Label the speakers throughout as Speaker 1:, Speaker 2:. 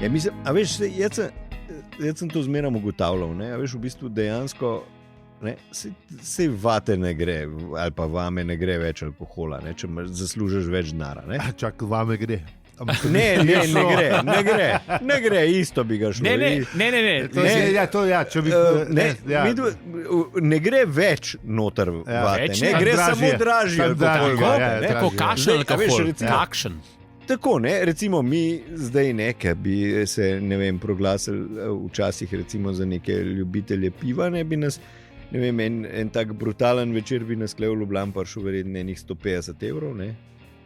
Speaker 1: Ja, mislim, a veš, jaz sem to zmeraj ugotavljal, ne? A veš, v bistvu dejansko se vate ne gre, ali pa vame ne gre več alkohola, ne? Če zaslužiš več denara.
Speaker 2: Čak, vame gre.
Speaker 1: Ne gre, isto bi ga šlo. Ne gre več noter vate, ne gre samo dražje alkohol.
Speaker 3: Tako kakšen alkohol, kakšen.
Speaker 1: Tako, ne, recimo mi zdaj nekaj bi se, ne vem, proglasili včasih recimo za neke ljubitelje piva, ne bi nas, ne vem, en tak brutalen večer bi nas kle v Ljubljani prišel verjetno enih 150 evrov, ne,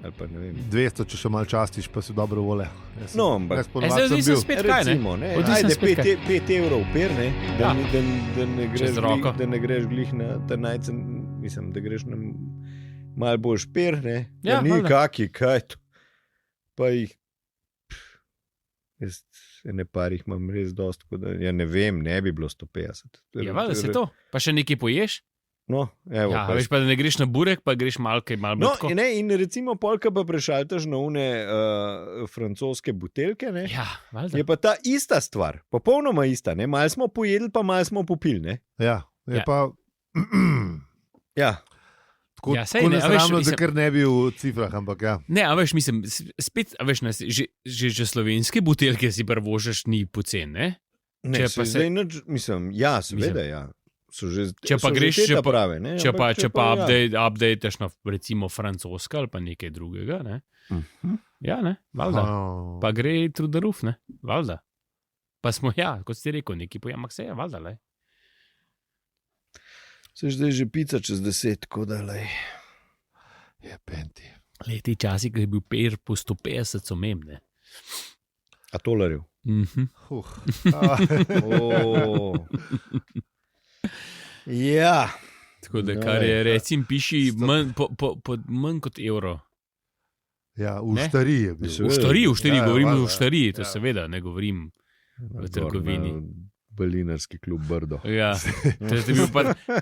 Speaker 1: ali pa ne vem.
Speaker 2: 200, če še malo častiš, pa si dobro vole.
Speaker 1: No, ampak
Speaker 3: zdaj nisem spet kaj, ne?
Speaker 1: Recimo, ne, ajde 5 evrov per, ne, da ne greš glih na Trnajce, mislim, da greš na malo bolj šper, ne, da ni kaj to. Pa jih, jaz ene parih imam res dost, da ja ne vem, ne bi bilo 150.
Speaker 3: Ja, valjda se to, pa še nekaj poješ?
Speaker 1: No, evo.
Speaker 3: Ja, veš pa, da ne greš na burek, pa greš malo bitko.
Speaker 1: No, in recimo polka pa prešaltaš na une francoske buteljke, ne?
Speaker 3: Ja, valjda.
Speaker 1: Je pa ta ista stvar, popolnoma ista, ne? Malo smo pojedli, pa malo smo popili, ne?
Speaker 2: Ja, je pa...
Speaker 1: Ja.
Speaker 2: Tako nesramno, da kar ne bi v cifrah, ampak ja.
Speaker 3: Ne, a veš, mislim, spet, a veš, že slovenske buteljke si prvožeš ni pocen, ne?
Speaker 1: Ne, zdaj nič, mislim, ja, seveda, ja. So že,
Speaker 3: če pa greš,
Speaker 1: prave, ne?
Speaker 3: Če pa updateš na recimo francoska ali pa nekaj drugega, ne? Ja, ne, valjda. Pa gre through the roof, ne, valjda. Pa smo, ja, kot si rekel, neki pojamak se je, valjda, lej.
Speaker 1: Se zdaj že pica čez 10, tako da lej.
Speaker 2: Je penti.
Speaker 3: Lej, ti časi, ko je bil per po 150, so memne.
Speaker 1: A $. Ja.
Speaker 3: Tako da, kar je, recim, piši manj kot evro.
Speaker 2: Ja, v štariji je bil.
Speaker 3: V štariji, govorim v štariji, to seveda, ne govorim v trgovini.
Speaker 1: Belinarski klub Brdo.
Speaker 3: Ja,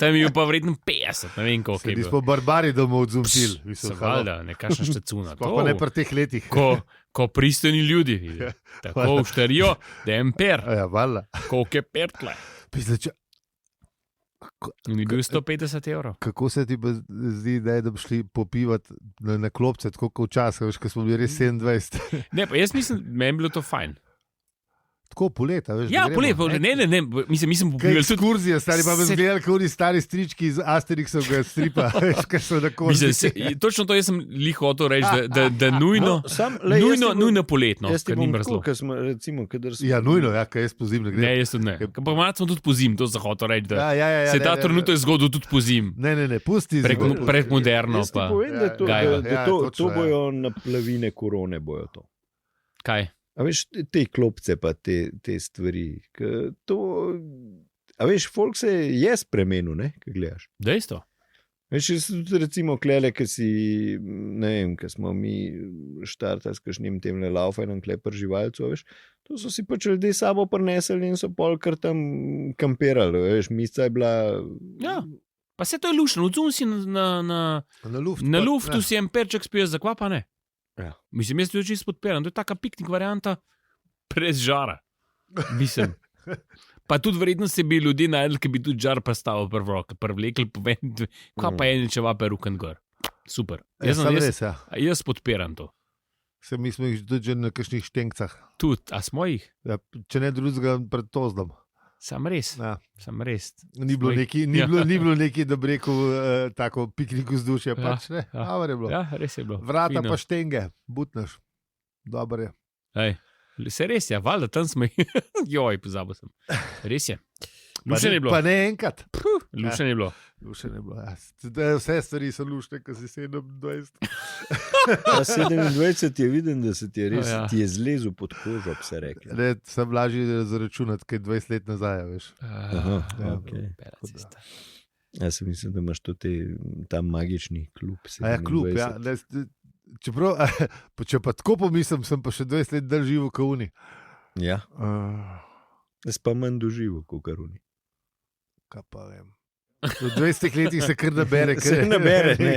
Speaker 3: tam je bil pa vredno 50, ne vem koliko je bil.
Speaker 2: Sedi smo barbari domov odzumčil.
Speaker 3: Valjda, nekakšna štecuna.
Speaker 2: Pa ne pri teh letih.
Speaker 3: Ko pristojni ljudi, tako v štarijo, da je en per.
Speaker 2: Ja, valjda.
Speaker 3: Koliko je per tle. In je bil 150 evrov.
Speaker 2: Kako se ti pa zdi, da bi šli popivati na klopce, tako kot včasih, ko smo bili res 27?
Speaker 3: Ne, pa jaz mislim, meni bilo to fajn.
Speaker 2: Tako poleta, veš?
Speaker 3: Ja, poleta, ne, mislim
Speaker 2: popival. Kaj ekskurzija, stari pa bi zgledali, kot oni stari strički iz Asterixovega stripa, veš, kaj so na koži.
Speaker 3: Točno to jaz sem lih hotel reči, da nujno poletno, ker ni mrzlo.
Speaker 2: Ja, nujno, ja, kaj jaz pozim ne grem.
Speaker 3: Ne, jaz tudi ne. Pa malo smo tudi pozim, to sem hotel reči, da se ta trenutek zgodil tudi pozim.
Speaker 2: Ne, pusti.
Speaker 3: Predmoderno pa.
Speaker 1: Jaz ti povem, da to bojo na plavine korone, bojo to.
Speaker 3: Kaj?
Speaker 1: A veš, te klopce pa te stvari. A veš, folk se je spremenil, ne, kaj gledaš.
Speaker 3: Dejstvo.
Speaker 1: Veš, recimo klele, ki si, ne vem, ki smo mi štartali s kakšnim temle laufajnem klepr živalcu, veš, to so si pač ljudje sabo prinesli in so pol kar tam kamperali, veš, misca je bila...
Speaker 3: Ja, pa se to je lušno, odzum si na luftu si en perček spiješ, zakva pa ne?
Speaker 1: Ja.
Speaker 3: Mislim, jaz to čisto podpiram, to je taka piknik varianta brez žara. Mislim. Pa tudi verjetno se bi ljudje najdeli, ki bi tudi žar prestavil prvlekli, kaj pa je nečeva perukan gor. Super. Jaz podpiram to.
Speaker 2: Mi smo jih tudi že na kakšnih štenkcah.
Speaker 3: Tudi, a smo jih?
Speaker 2: Ja, če ne drugega pred Tozdom.
Speaker 3: Sam res.
Speaker 2: Ni bilo neki, da bi rekel, tako piknik vzdušje, pač ne. Dobar je bilo.
Speaker 3: Ja, res je bilo.
Speaker 2: Vrata pa štenge, butnaš. Dobar je.
Speaker 3: Se res je, valjda, tam smo joj, pozabil sem. Res je. Lušen je bilo.
Speaker 2: Pa ne enkrat.
Speaker 3: Lušen je bilo.
Speaker 2: Vse stvari so lušne, ko si 27.
Speaker 1: 27 je vidim, da se ti je res ti je zlezel pod kožo, bi se rekel.
Speaker 2: Ne, sem lažje zaračunati, kaj 20 let nazaj, veš.
Speaker 1: Okay. Jaz sem mislim, da imaš to ta magični klub.
Speaker 2: Klub, ja. Čeprav, če pa tako pomislim, sem pa še 20 let dal živo kauni.
Speaker 1: Ja. Jaz pa manj doživel kot karuni.
Speaker 2: Kaj pa vem. V 20 letih se kar nabere.
Speaker 1: Se nabere, ne.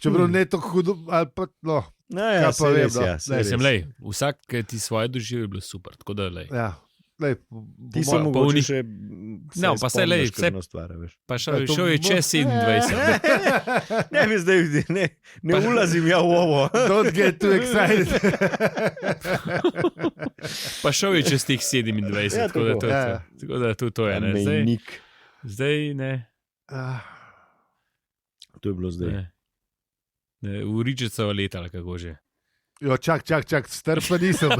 Speaker 2: Čeprav ne tako hudo, ali pa, no.
Speaker 1: No, ja,
Speaker 2: Kaj pa
Speaker 1: saj
Speaker 2: vem,
Speaker 1: res,
Speaker 2: no.
Speaker 1: ja, saj
Speaker 3: Mislim,
Speaker 1: res.
Speaker 3: lej, vsak, ki ti svoje doživel, je bilo super. Tako da, lej.
Speaker 2: Ja. Lej,
Speaker 1: Ti
Speaker 3: po
Speaker 1: se
Speaker 3: moje-
Speaker 1: mogoče
Speaker 3: oni-
Speaker 1: še
Speaker 3: No, pa saj, lej,
Speaker 1: spomniš
Speaker 3: saj-
Speaker 1: kakšno stvar, veš.
Speaker 3: Pa
Speaker 2: Ja, to
Speaker 3: šel je
Speaker 2: bo-
Speaker 3: čez 27.
Speaker 1: Ne bi zdaj, ne ulazim ja v ovo.
Speaker 2: Don't get too excited.
Speaker 3: Pa šel je čez teh 27.
Speaker 1: Ja,
Speaker 3: Tako da
Speaker 1: tako.
Speaker 3: to je
Speaker 2: Ja,
Speaker 3: to.
Speaker 2: ja.
Speaker 3: Tako da to je. Ne.
Speaker 1: Mejnik.
Speaker 3: Zdaj ne.
Speaker 1: To je bilo zdaj.
Speaker 3: Ne, Uričica letala, kako že.
Speaker 2: Jo, čak, strp pa nisem.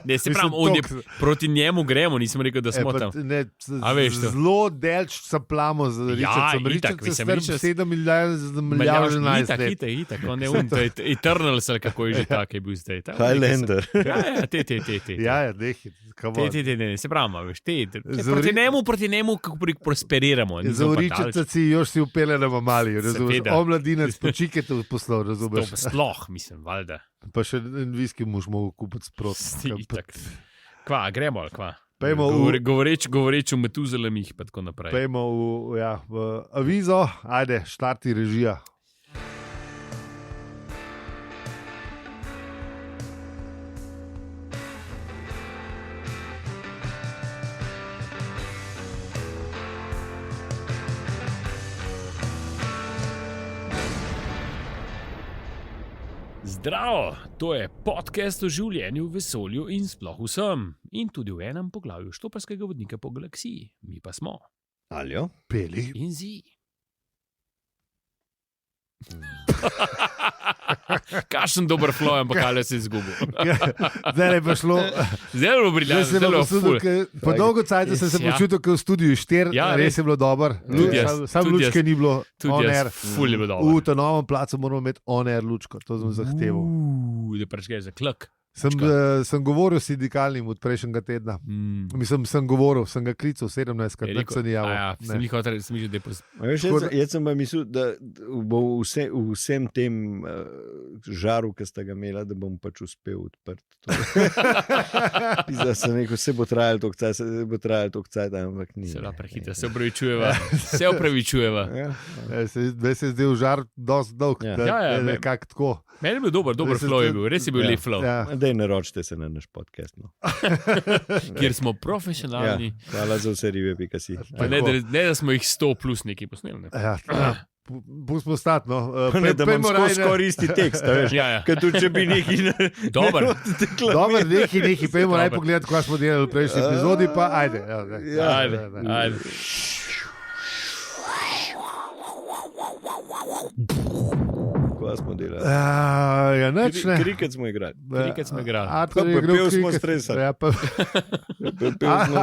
Speaker 3: Ne, se
Speaker 2: Mislim,
Speaker 3: pravi, on je
Speaker 2: toliko-
Speaker 3: proti njemu gremo, nisem rekel, da smo
Speaker 2: pa
Speaker 3: tam.
Speaker 2: ne,
Speaker 3: A veš to?
Speaker 2: zelo delč sem plamo z Richardsom.
Speaker 3: itak,
Speaker 2: Richard se
Speaker 3: mislim,
Speaker 2: strp
Speaker 3: Richards-
Speaker 2: 7 milijonov že 11 let.
Speaker 3: Itak, on je to je Eternals, ali kako je že tak je bil zdaj.
Speaker 1: Highlander.
Speaker 3: Ja, te.
Speaker 2: Ja, nehi,
Speaker 3: Ne, se pravi, veš,
Speaker 2: Za
Speaker 3: proti njemu kako prosperiramo.
Speaker 2: za Richardsa si još si upele na Mamali, razumeš?
Speaker 3: Seveda.
Speaker 2: O mladinec, počikajte v poslov,
Speaker 3: To
Speaker 2: razumeš?
Speaker 3: sploh, mislim, valjda.
Speaker 2: Pa še en viski mož mogel kupiti sprot.
Speaker 3: Itak. Kva, gremo ali kva?
Speaker 2: Pejmo v-
Speaker 3: Govoreč o Metuzelemih, pa tako naprej.
Speaker 2: Pejmo v avizo, ajde, štarti režija.
Speaker 3: Zdravo, to je podcast o življenju, vesolju in sploh vsem. In tudi v enem poglavju štoparskega vodnika po galaksiji. Mi pa smo.
Speaker 1: Aljo?
Speaker 2: Peli.
Speaker 3: In zi. Kakšen dober flow, ampak ali se je izgubil.
Speaker 2: Zdaj je pa šlo.
Speaker 3: Zelo briljantno, zelo ful.
Speaker 2: Po dolgo časa sem se
Speaker 3: Ja.
Speaker 2: počutil, kot v studiu 4,
Speaker 3: Ja,
Speaker 2: res je bilo dobro.
Speaker 3: Tudi jaz,
Speaker 2: Sam
Speaker 3: tudi
Speaker 2: lučke
Speaker 3: jaz.
Speaker 2: ni bilo,
Speaker 3: Tudi
Speaker 2: on
Speaker 3: jaz,
Speaker 2: air.
Speaker 3: ful je bilo dobro.
Speaker 2: V tem novem placu moramo imeti on air lučko, to sem zahteval.
Speaker 3: Da prečkaj za klak.
Speaker 2: Sem govoril s sindikalnim od prejšnjega tedna. Mislim, sem govoril, sem ga klical 17-krat, nič se ni javil.
Speaker 3: Ja, sem jih hotel, sem mislil, da je pos...
Speaker 1: Veš, jaz sem pa mislil, da bo vsem tem žaru, ki sta ga imela, da bom pač uspel odprti. Zdaj sem rekel, se bo trajalo toliko cajt, ampak ni.
Speaker 3: Se prehita, se opravičujeva. Se opravičujeva.
Speaker 1: Ja.
Speaker 2: Zdaj se je zdel žar dosti dolg,
Speaker 1: Ja.
Speaker 3: Ja,
Speaker 2: nekako tako.
Speaker 3: Meni je bil dober
Speaker 2: Zdaj se
Speaker 3: flow je
Speaker 2: to-
Speaker 3: bil, res je bil
Speaker 1: Ja.
Speaker 3: lep flow.
Speaker 2: Ja.
Speaker 1: Daj, naročite se na naš podcast. No.
Speaker 3: Kjer smo
Speaker 1: Ja.
Speaker 3: profesionalni.
Speaker 1: Hvala za vse ribe, pika si.
Speaker 3: Pa ne, da smo jih 100 plus nekaj posneli. Ne?
Speaker 2: Ja, pustimo stati. No.
Speaker 1: Ne, da imam skoraj isti tekst, a veš.
Speaker 3: Ja, ja.
Speaker 1: Ker tudi, če bi neki
Speaker 3: Dober.
Speaker 2: Dobro, neki, pojmo naj
Speaker 3: Dober.
Speaker 2: pogledati, kaj smo delali v prejšnji epizodi, pa ajde.
Speaker 1: Ja.
Speaker 3: Ajde.
Speaker 1: Kaj smo delali?
Speaker 2: Ja, neč ne.
Speaker 1: Kriket smo igrali.
Speaker 3: Kriket smo igrali.
Speaker 2: Artur je
Speaker 1: Pa
Speaker 2: igral
Speaker 1: pepel smo
Speaker 2: kriket.
Speaker 1: stresali.
Speaker 2: Ja, pa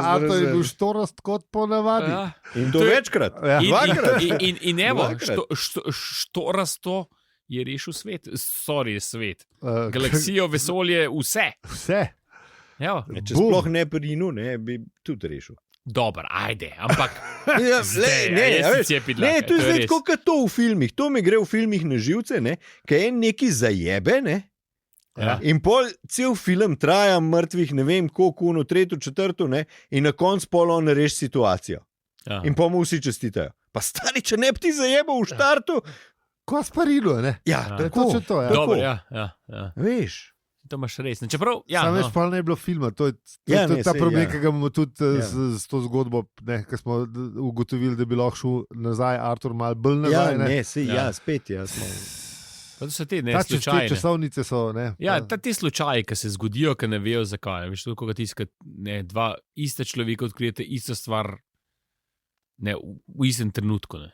Speaker 2: Artur je bil štorast kot ponavadi.
Speaker 3: Ja.
Speaker 1: In to
Speaker 3: To je-
Speaker 1: večkrat.
Speaker 2: Ja.
Speaker 1: Dvakrat.
Speaker 3: In evo,
Speaker 1: Dvakrat.
Speaker 3: što rasto je rešil svet. Sorry, svet.
Speaker 2: Eh,
Speaker 3: Galaksijo, vesolje, vse.
Speaker 2: Vse.
Speaker 3: Evo.
Speaker 1: Če
Speaker 2: Bum.
Speaker 1: sploh ne pri Inu, ne, bi tudi rešil.
Speaker 3: Dober, ajde, ampak
Speaker 1: Ja,
Speaker 3: zdaj,
Speaker 1: ne,
Speaker 3: a jaz
Speaker 1: a
Speaker 3: si
Speaker 1: veš,
Speaker 3: cepit
Speaker 1: ne,
Speaker 3: dlake,
Speaker 1: to je zdaj
Speaker 3: res.
Speaker 1: tako, kot to v filmih. To mi gre v filmih na živce, ker je neki zajebe. Ne?
Speaker 3: Ja.
Speaker 1: In pol cel film traja mrtvih, ne vem, koliko, uno, tretjo, četrto, ne? In na koncu pol on reši situacijo.
Speaker 3: Ja.
Speaker 1: In pa mu vsi čestitajo. Pa stari, če ne bi ti zajebal v štartu.
Speaker 2: Ko sparilo, ne?
Speaker 1: Ja,
Speaker 3: Ja.
Speaker 2: To je
Speaker 1: tako.
Speaker 2: točno to. Ja.
Speaker 1: Tako.
Speaker 3: Dobro, ja.
Speaker 1: Veš.
Speaker 3: To imaš res. Ne, čeprav, ja,
Speaker 2: Sam
Speaker 3: no.
Speaker 2: veš, pa ne je bilo filma. To je
Speaker 1: Ja,
Speaker 2: to je
Speaker 1: ne,
Speaker 2: ta
Speaker 1: sej,
Speaker 2: problem,
Speaker 1: ja.
Speaker 2: ki ga imamo tudi
Speaker 1: Ja.
Speaker 2: s to zgodbo, ki smo ugotovili, da bi lahko šel nazaj, Artur, malo bolj
Speaker 1: Ja,
Speaker 2: nazaj.
Speaker 1: ne, sej,
Speaker 3: Ja.
Speaker 1: ja, spet, ja, smo.
Speaker 3: Pa to so te ne,
Speaker 2: Te
Speaker 3: slučajne.
Speaker 2: časovnice so. Ne?
Speaker 3: Ja, ti slučaji, ki se zgodijo, ki ne vejo zakaj. Veš, tako kot tiskati dva ista človeka, odkrijete isto stvar ne, v istem trenutku. Ne.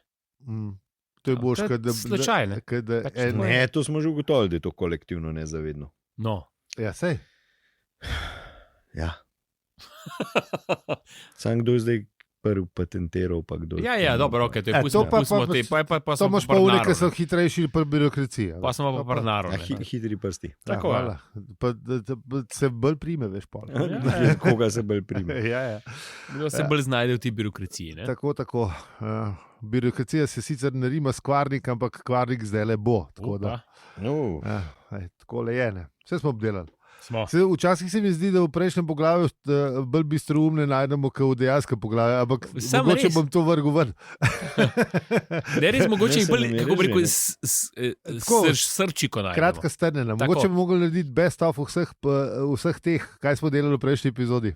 Speaker 2: To je
Speaker 3: Ja,
Speaker 2: boš,
Speaker 3: to je slučaj, ne. Pač to je-
Speaker 1: Ne, to smo že ugotovili, da je to kolektivno nezavedno.
Speaker 3: No.
Speaker 2: Ja, sej.
Speaker 1: Ja. Sam kdo je zdaj prvi patentiral, pa kdo.
Speaker 3: Ja, dobro, ok, to je
Speaker 2: to
Speaker 3: pustimo,
Speaker 2: pa-
Speaker 3: pustimo
Speaker 2: pa-
Speaker 3: te, pa
Speaker 2: To
Speaker 3: smo
Speaker 2: imaš
Speaker 3: pa
Speaker 2: pa
Speaker 3: v
Speaker 2: unike, so hitrejši pri birokraciji.
Speaker 3: Pa smo pa prnaro.
Speaker 1: Ja, hitri prsti.
Speaker 3: Tako, ja.
Speaker 2: hvala. Pa, da se bolj prime, veš, pol.
Speaker 3: Ja.
Speaker 1: Koga se bolj prime.
Speaker 2: Ja.
Speaker 3: Kdo se bolj znajde v tej birokraciji. Ne?
Speaker 2: Tako. Birokracija se sicer ne rima s kvarnik, ampak kvarnik zdaj le bo. Tako, da,
Speaker 3: Opa.
Speaker 1: No,
Speaker 2: tako le je. Ne. Vse smo obdelali. Včasih se mi zdi, da v prejšnjem poglavju bolj bistroumne najdemo kot v dejanskem poglavju, ampak mogoče bom to vrgel ven.
Speaker 3: Ne, res mogoče jih bolj, kako bi rekel, srčiko najdemo.
Speaker 2: Kratka strnjena. Mogoče bi mogli narediti best of vseh teh, kaj smo delali v prejšnji epizodi.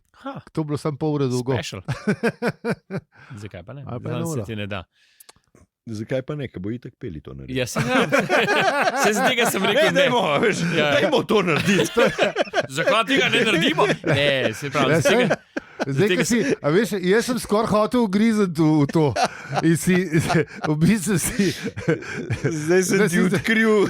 Speaker 2: To bilo samo pol ure dolgo.
Speaker 3: Special. Zakaj pa ne? Se ti ne da.
Speaker 1: Zakaj pa ne, ker bo itak peli to narediti?
Speaker 3: Ja, se z tega sem rekel, ne.
Speaker 1: Dajmo to narediti.
Speaker 3: Zakaj tega ne naredimo? Ne, se pravi.
Speaker 2: Jaz sem skoraj hotel ugrizati v to. In v bistvu si...
Speaker 1: Zdaj sem ti odkril.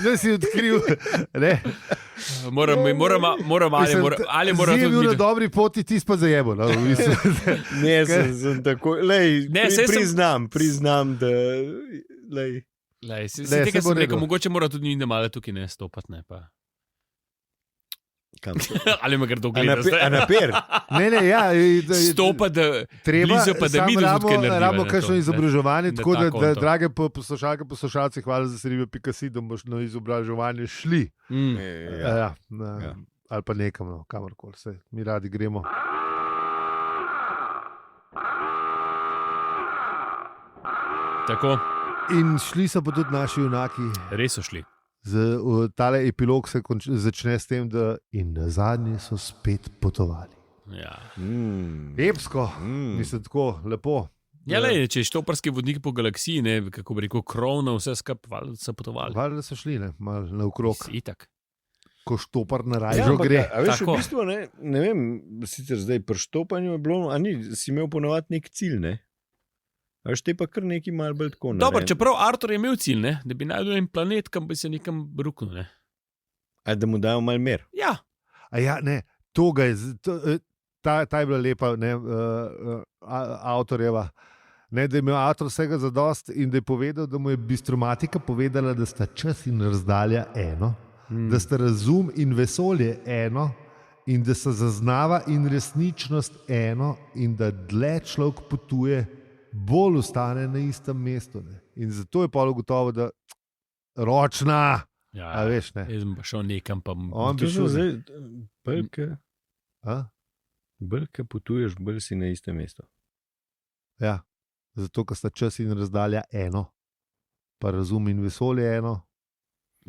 Speaker 3: Moram ali mora
Speaker 2: tudi... Bil na dobri poti, ti pa zajebo.
Speaker 1: Ne, sem tako... Priznam, da...
Speaker 3: Tega sem rekel, mogoče mora tudi njim malo tukaj ne stopati, ne pa... Ali me grdo gledati?
Speaker 1: A naper?
Speaker 2: Ne, ja.
Speaker 3: Stopa, da blizu pa da mi
Speaker 2: rabimo kakšno izobraževanje, tako da, drage poslušalke, poslušalci, hvala za serijo.si, da boš na izobraževanje šli. Ali pa nekam, kamorkoli se, mi radi gremo.
Speaker 3: Tako.
Speaker 2: In šli so pa tudi naši junaki.
Speaker 3: Res so šli.
Speaker 2: Tale epilog se začne s tem, da in na zadnji so spet potovali.
Speaker 3: Ja.
Speaker 2: Epsko, mislim tako, lepo.
Speaker 3: Ja, če je štoparski vodnik po galaksiji, ne, kako bi rekel, krovno, vse skupaj so potovali.
Speaker 2: Valjda so šli, malo naokrog.
Speaker 3: Itak.
Speaker 2: Ko štopar na rajžo gre.
Speaker 1: A veš, v bistvu, ne vem, sicer zdaj pri štopanju je bilo, si imel ponovati nek cilj, ne? A veš, te pa kar neki malo bolj tako.
Speaker 3: Dobro, čeprav Artur je imel cilj, ne? Da bi najdel en planet, kam bi se nekam ruknil. Ne?
Speaker 1: A da mu dajo malo mer.
Speaker 3: Ja.
Speaker 2: A ja, ne, to ga je, ta je bila lepa, ne, avtorjeva. Ne, da je imel avtor vsega zadost in da je povedal, da mu je bistromatika povedala, da sta čas in razdalja eno, da sta razum in vesolje eno in da sta zaznava in resničnost eno in da dlje človek potuje, bolj ostane na istem mestu. Ne. In zato je polo gotovo, da ročna, a veš, ne.
Speaker 3: Jaz sem pa šel nekam, pa...
Speaker 1: On bi šel zdaj, bolj, ke potuješ, bolj si na istem mestu.
Speaker 2: Ja, zato, ker sta čas in razdalja eno, pa razum in vesolje eno,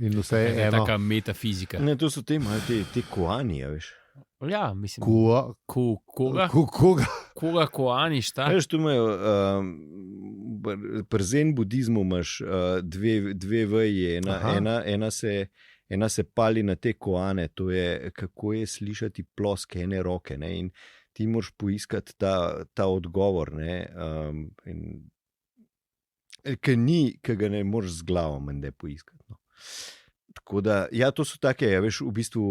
Speaker 2: in vse je eno.
Speaker 3: Taka metafizika.
Speaker 1: Ne, to so te koani, a veš.
Speaker 3: Ja, mislim.
Speaker 2: Koga?
Speaker 3: Koga koani, šta?
Speaker 1: Veš, tu imajo, pri zen budizmu imaš dve veji, ena se pali na te koane, to je, kako je slišati plosk ene roke, ne, in ti moraš poiskati ta odgovor, ne, ki ga ne moreš z glavo mende poiskati, no. Tako da, ja, to so take, ja, veš, v bistvu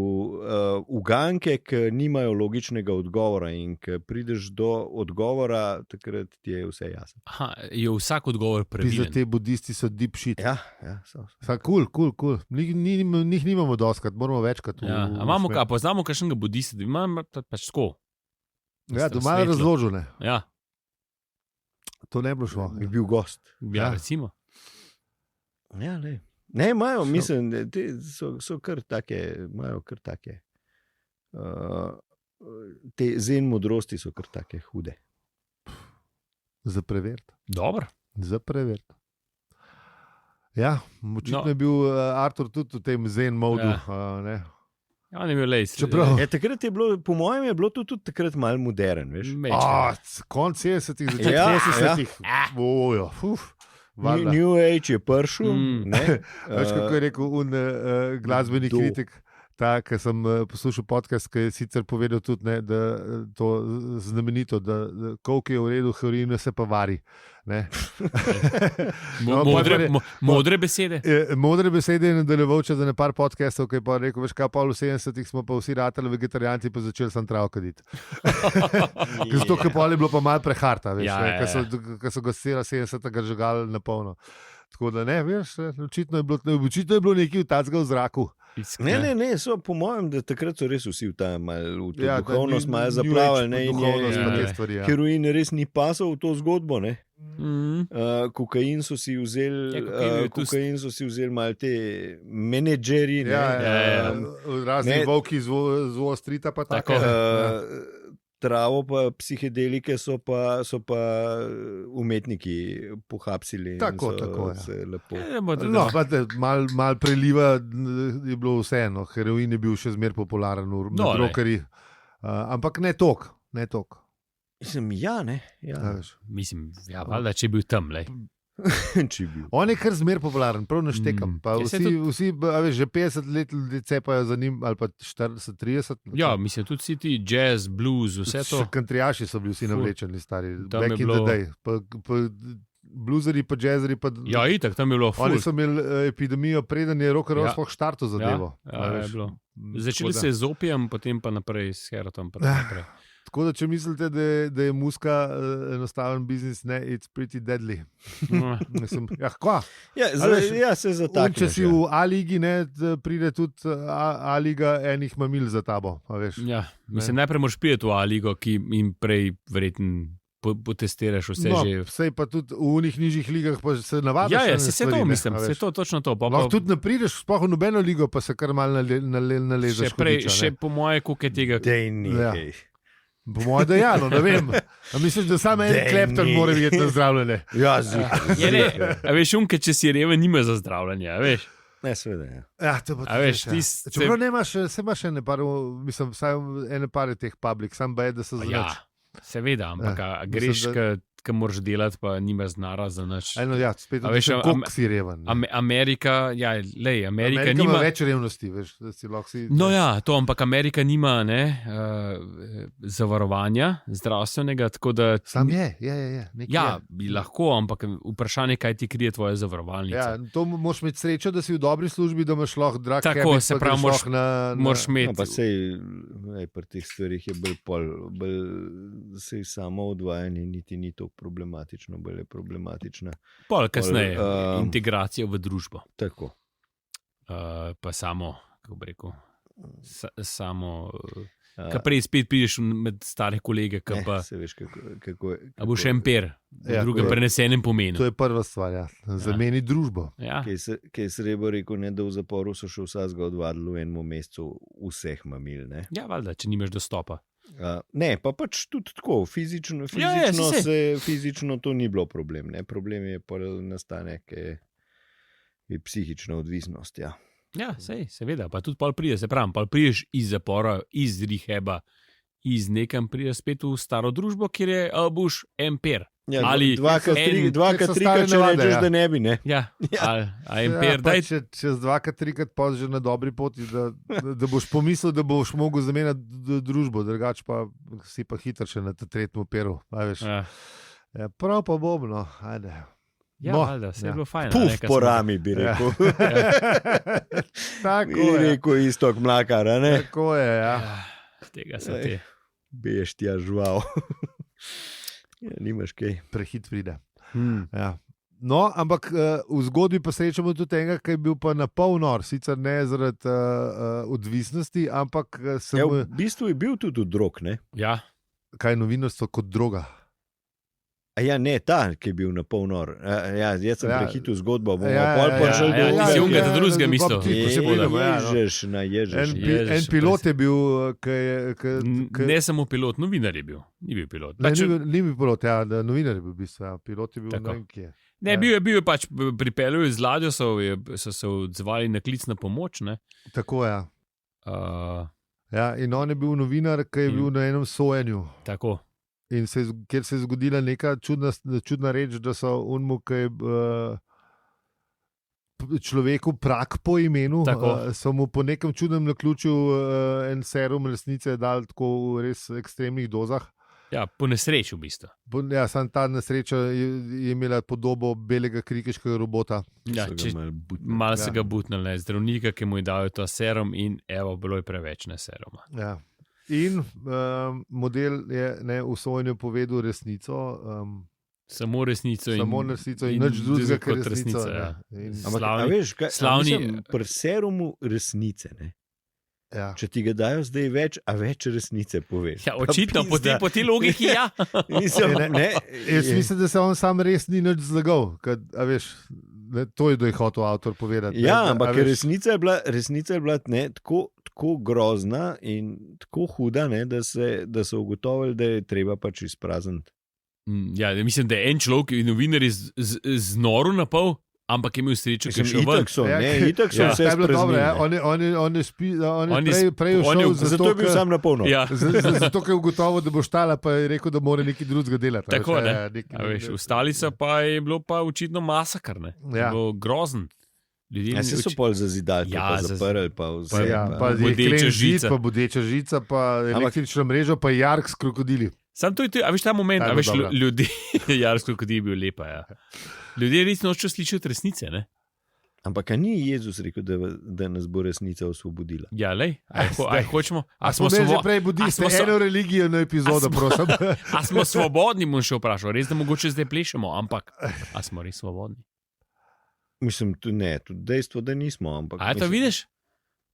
Speaker 1: uganke, ki nimajo logičnega odgovora in ki prideš do odgovora, takrat ti je vse jasno.
Speaker 3: Aha, je vsak odgovor previden.
Speaker 2: Te budisti so deep shit.
Speaker 1: Ja, so.
Speaker 2: Cool. Njih nimamo doskrat, moramo večkrat.
Speaker 3: Ja, a imamo kaj, poznamo kakšnega budista, da imamo pač tako.
Speaker 2: Ja, to malo razložene.
Speaker 3: Ja.
Speaker 2: To ne bilo šlo.
Speaker 1: Je bil gost.
Speaker 3: Ja, recimo.
Speaker 1: Ja, ne. Ne, imajo, mislim, te so kar take, imajo kar take. Te zen modrosti so kar take hude.
Speaker 2: Za preveriti.
Speaker 3: Dobro.
Speaker 2: Za preveriti. Ja, očitno je bil Artur tudi v tem zen modu. Ne?
Speaker 3: Ja, on je bil lejs.
Speaker 1: Takrat je bilo, po mojem je bilo tudi takrat malo modern, veš.
Speaker 2: Konc 70-ih, začetek 80-ih. Ojo,
Speaker 1: New Age je prišel.
Speaker 2: Veš, kako je rekel glasbeni kritik, ki sem poslušal podcast, ki je sicer povedal tudi, ne, da to znamenito, da koliko je v redu, heroin se pa vari.
Speaker 3: Modre besede.
Speaker 2: Modre besede je nadaljeval čez par podcastov, ki je pa rekel, veš kaj, v 70-ih smo pa vsi ratali vegetarijanci, pa začeli sem trav kaditi. Zato, ker pol je bilo pa malo preharta, veš, ker so ga 70-ega žagali na polno. Tako da ne, veš, očitno je bilo nekaj tacga v zraku.
Speaker 1: Ne, so po mojem, da takrat so res vsi v ta malo duhovnost malo zaplavili, ne, in heroin res ni pasal v to zgodbo, ne. Kokain so si vzeli,
Speaker 3: Ja,
Speaker 1: kokain so si vzeli malo te menedžerji.
Speaker 3: Ja.
Speaker 2: Razni
Speaker 1: Ne.
Speaker 2: volki z Wall Streeta pa
Speaker 3: Tako.
Speaker 2: tako.
Speaker 1: Travo pa psihedelike so pa umetniki pohapsili. in
Speaker 2: Tako,
Speaker 1: so
Speaker 2: tako, ja.
Speaker 1: se lepo.
Speaker 2: No, mal preliva je bilo vseeno, heroin je bil še zmeraj popularen med
Speaker 3: No,
Speaker 2: rokerji, ampak ne tok.
Speaker 1: Mislim, ja, ne. Ja.
Speaker 3: Mislim, ja, valjda, če je bil tam. Lej.
Speaker 1: Če bi bil.
Speaker 2: On je kar zmeraj popularen, prav naštekam. Pa
Speaker 3: Ja, saj
Speaker 2: vsi a veš, že 50 let ljudi cepajo za njim, ali pa 40, 30.
Speaker 3: Ja, mislim, tudi vsi ti jazz, blues, vse to.
Speaker 2: Še kantrijaši so bili vsi
Speaker 3: Ful.
Speaker 2: navlečeni, stari.
Speaker 3: Tam je
Speaker 2: Back in
Speaker 3: bilo-
Speaker 2: the day. Pa bluzeri, pa jazzeri. Pa,
Speaker 3: Ja, itak, tam je bilo ful.
Speaker 2: oni so imeli epidemijo, preden je rock and roll
Speaker 3: Ja.
Speaker 2: sploh štartal zadevo.
Speaker 3: Ja, je bilo. Začeli
Speaker 2: Tako da-
Speaker 3: se z opijem, potem pa naprej s herotom. Naprej.
Speaker 2: Tako da, če mislite, da je muska enostaven biznis, ne, it's pretty deadly. Mislim, ja, kva?
Speaker 1: Ja,
Speaker 2: A veš,
Speaker 1: se zatakneš.
Speaker 2: Če si v A-ligi, ne, pride tudi A-liga enih mamil za tabo. A veš.
Speaker 3: Ja, mislim, najprej moraš priti v A-ligo, ki jim prej verjetno potestiraš vse
Speaker 2: No,
Speaker 3: že.
Speaker 2: sej pa tudi v unih nižjih ligah pa se navadiš.
Speaker 3: Ja,
Speaker 2: na
Speaker 3: se
Speaker 2: stvari,
Speaker 3: to
Speaker 2: ne,
Speaker 3: mislim,
Speaker 2: a
Speaker 3: se
Speaker 2: veš.
Speaker 3: to točno to. Pa,
Speaker 2: Lahko tudi ne prideš, sploh v nobeno ligo, pa se kar malo naležeš.
Speaker 3: še prej,
Speaker 2: hudiča, ne.
Speaker 3: še po moje, koliko je tega.
Speaker 1: Dej nekaj.
Speaker 2: Po mojem dejano, ne vem. A misliš, da samo en
Speaker 1: Dej,
Speaker 2: klepton
Speaker 1: ni.
Speaker 2: mora biti na zdravljenje?
Speaker 1: Ja, zihar.
Speaker 3: Je, ne, a veš, unke, če si reven, nima za zdravljenje, a veš.
Speaker 1: Ne, seveda. Ja.
Speaker 2: Ja, to pa
Speaker 3: A veš,
Speaker 2: tudi,
Speaker 3: ti
Speaker 2: Čeprav ne imaš, se imaš ene par, mislim, vsaj ene pare teh publik, sam pa je, da se
Speaker 3: Ja,
Speaker 2: zrač.
Speaker 3: seveda, ampak
Speaker 2: Ja,
Speaker 3: a greš,
Speaker 2: mislim,
Speaker 3: ki moraš delati, pa nimaš znara za nič.
Speaker 2: Eno, ja, spet
Speaker 3: A veš,
Speaker 2: koliko si reven. ne.
Speaker 3: Amerika, ja, lej, Amerika
Speaker 2: Amerika ima
Speaker 3: nima.
Speaker 2: več revnosti, veš, da si lahko si.
Speaker 3: No, ja, to, ampak Amerika nima zavarovanja zdravstvenega, tako da.
Speaker 2: Sam je. nekaj
Speaker 3: Ja,
Speaker 2: je.
Speaker 3: bi lahko, ampak vprašanje je, kaj ti krije tvoja zavarovalnica.
Speaker 2: Ja, to moraš imeti srečo, da si v dobri službi, da imaš lahko drag
Speaker 3: Tako,
Speaker 2: habit,
Speaker 3: se
Speaker 2: pa
Speaker 3: pravi,
Speaker 2: greš
Speaker 3: moraš-
Speaker 2: lahko na.
Speaker 3: Moraš
Speaker 1: No,
Speaker 3: imeti.
Speaker 1: pa sej, pri teh stvarih je bolj sej samo odvajanje, niti ni tako problematično, bolj je problematična.
Speaker 3: Pol kasneje,
Speaker 1: Pol,
Speaker 3: integracija v družbo.
Speaker 1: Tako.
Speaker 3: Pa samo, kako bi rekel, samo.
Speaker 1: A,
Speaker 3: Kaj prej spet prideš med stare kolege,
Speaker 1: ne,
Speaker 3: pa
Speaker 1: se veš, kako je.
Speaker 3: a boš emper, v
Speaker 2: Ja,
Speaker 3: drugem
Speaker 2: to je-
Speaker 3: prenesenem pomenu.
Speaker 2: To je prva stvar, ja. Zameni družbo.
Speaker 3: Ja.
Speaker 1: Kaj je Srebro rekel, ne, da v zaporu so še vsega odvadili v enem mesecu vseh mamil. Ne,
Speaker 3: Ja, valjda, če nimaš dostopa.
Speaker 1: ne pa pač tudi tako, fizično,
Speaker 3: Ja, saj.
Speaker 1: fizično to ni bilo problem. Ne. Problem je pa nastanek, je psihična odvisnost. Ja.
Speaker 3: Ja, sej, seveda, pa tudi pol prideš, se pravi, pol prideš iz zapora, iz rehaba, iz nekam prideš spet v staro družbo, kjer je boš emper.
Speaker 1: Ja,
Speaker 3: Ali
Speaker 1: dvakrat,
Speaker 3: en-
Speaker 1: trikrat,
Speaker 2: so stare
Speaker 1: če
Speaker 2: navade,
Speaker 1: rečeš,
Speaker 2: ja.
Speaker 1: da ne bi. Ne.
Speaker 3: Ja, a emper,
Speaker 2: Ja, pa
Speaker 3: daj.
Speaker 2: če čez dvakrat, trikrat pa že na dobri poti, da boš pomislil, da boš mogel zamenjati družbo, drugače pa si pa hitro še na tretjem operu.
Speaker 3: Ja,
Speaker 2: Ja, prav pa bom, no, ajde.
Speaker 3: ja
Speaker 2: No,
Speaker 3: valjda, se je
Speaker 2: ja.
Speaker 3: bilo fajn. a
Speaker 1: Puf,
Speaker 3: ne, kaj
Speaker 1: po
Speaker 3: smo-
Speaker 1: rami bi
Speaker 2: Ja.
Speaker 1: rekel.
Speaker 2: Tako
Speaker 1: Bi
Speaker 2: je.
Speaker 1: rekel isto, mlakar, a ne?
Speaker 2: Tako je, ja.
Speaker 3: Ja, tega so
Speaker 1: Ej.
Speaker 3: te.
Speaker 1: Beješ ti žval. Ja, nimaš kaj.
Speaker 2: Prehit pride. Ja. No, ampak v zgodbi pa srečamo tudi enega, ki je bil pa na pol nor, sicer ne zaradi odvisnosti, ampak se
Speaker 1: Ja,
Speaker 2: mu,
Speaker 1: v bistvu je bil tudi drog, ne?
Speaker 3: Ja,
Speaker 2: kaj je novinarstvo kot droga.
Speaker 1: A ja, ne, ta, ki je bil na pol nor. Ja, jaz sem
Speaker 2: Ja.
Speaker 1: prehitil zgodbo, bomo
Speaker 2: Ja,
Speaker 1: pol
Speaker 2: ja,
Speaker 1: prišel
Speaker 3: ja,
Speaker 1: do
Speaker 3: ti si unga ta drugega
Speaker 2: Bob
Speaker 3: mislil.
Speaker 2: Tipp, če pridemo, ja, no.
Speaker 1: Ježeš, na ježeš.
Speaker 3: Ježiš,
Speaker 2: En pilot je bil, ki je.
Speaker 3: ne samo pilot, novinar je bil. Ni bil pilot.
Speaker 2: Ne,
Speaker 3: Pač,
Speaker 2: ni bil pilot, ja, novinar je bil v bistvu. Ja. Pilot je bil
Speaker 3: Tako.
Speaker 2: ne vem kje.
Speaker 3: ne, bil je pač pripeljal iz ladjo, so se odzvali na klic na pomoč. Ne?
Speaker 2: Tako je. Ja.
Speaker 3: Uh,
Speaker 2: Ja, in on je bil novinar, ki je
Speaker 3: In-
Speaker 2: bil na enem sojenju.
Speaker 3: tako.
Speaker 2: In kjer se je zgodila neka čudna reč, da so unmu, ki je človeku prak po imenu,
Speaker 3: Tako.
Speaker 2: so mu po nekem čudnem naključju en serum resnice dal tako v res ekstremnih dozah.
Speaker 3: Ja, po nesreči v bistvu.
Speaker 2: Ja, sam ta nesreča je imela podobo belega krikeškega robota.
Speaker 3: Ja,
Speaker 1: So ga
Speaker 3: če,
Speaker 1: malo butnili.
Speaker 3: malo se
Speaker 2: Ja.
Speaker 3: ga butnili, zdravnika, ki mu je dal ta serum, in evo, bilo je preveč ne seruma.
Speaker 2: Ja. In model je v sojenju povedal resnico.
Speaker 3: Samo resnico in
Speaker 2: Samo resnico in nič drugega, kot
Speaker 3: kot
Speaker 2: resnico.
Speaker 3: resnica. Ja.
Speaker 2: In,
Speaker 1: Ampak,
Speaker 3: Slavni-
Speaker 1: a veš, kaj,
Speaker 3: slavni-
Speaker 1: mislim, pri serumu resnice, ne?
Speaker 2: Ja.
Speaker 1: Če ti ga dajo zdaj več, a več resnice poveš.
Speaker 3: Ja, očitno,
Speaker 1: pizda.
Speaker 3: po tej logiki, ja.
Speaker 1: Mislim, ne,
Speaker 2: Jaz mislim, da se on sam res ni nič zlagal. To je, da je hotel avtor povedati.
Speaker 1: Ja,
Speaker 2: ne,
Speaker 1: ampak
Speaker 2: a veš,
Speaker 1: resnica je bila ne, tako grozna in tako huda, ne, da so ugotovili, da je treba pač izprazniti.
Speaker 3: Ja, mislim, da je en človek, novinar, znoril na pol, ampak je imel srečo, ker je šel ven.
Speaker 1: Itak so
Speaker 2: Ja,
Speaker 1: vse
Speaker 2: to je bilo dobro, ja.
Speaker 1: spraznili.
Speaker 2: On je prej ušel,
Speaker 1: Zato je bil sam na polno.
Speaker 3: Ja.
Speaker 2: zato ker je ugotovil, da bo štala, pa je rekel, da mora nekaj drugega delati.
Speaker 3: Tako, ne.
Speaker 2: nekaj-
Speaker 3: A veš, ostali so pa je bilo pa očitno masakr, ne.
Speaker 2: Ja.
Speaker 3: Bilo grozen. Ljudje
Speaker 1: Ja, se so pol zazidali,
Speaker 3: Ja,
Speaker 1: pa zaprli, pa vse.
Speaker 2: Ja, pa
Speaker 3: bodeča
Speaker 2: jeklen zid,
Speaker 3: žica.
Speaker 2: pa bodeča žica, pa električno mrežo, pa jark s krokodili.
Speaker 3: Sam to je, a veš ta moment,
Speaker 2: Ta je
Speaker 3: a
Speaker 2: bila
Speaker 3: veš,
Speaker 2: dobra.
Speaker 3: ljudje, jarsko, kot je bil lepa, ja. Ljudje res nočejo slišati resnice, ne.
Speaker 1: Ampak a ni Jezus rekel, da nas bo resnica osvobodila?
Speaker 3: Ja, lej, a hočemo,
Speaker 2: A smo že prej budisti,
Speaker 3: a smo
Speaker 2: eno religijo na epizodo, prosim.
Speaker 3: A smo svobodni, bom še vprašal, res da mogoče zdaj plešemo, ampak a smo res svobodni?
Speaker 1: Mislim, tudi dejstvo, da nismo. Ampak,
Speaker 3: A to vidiš?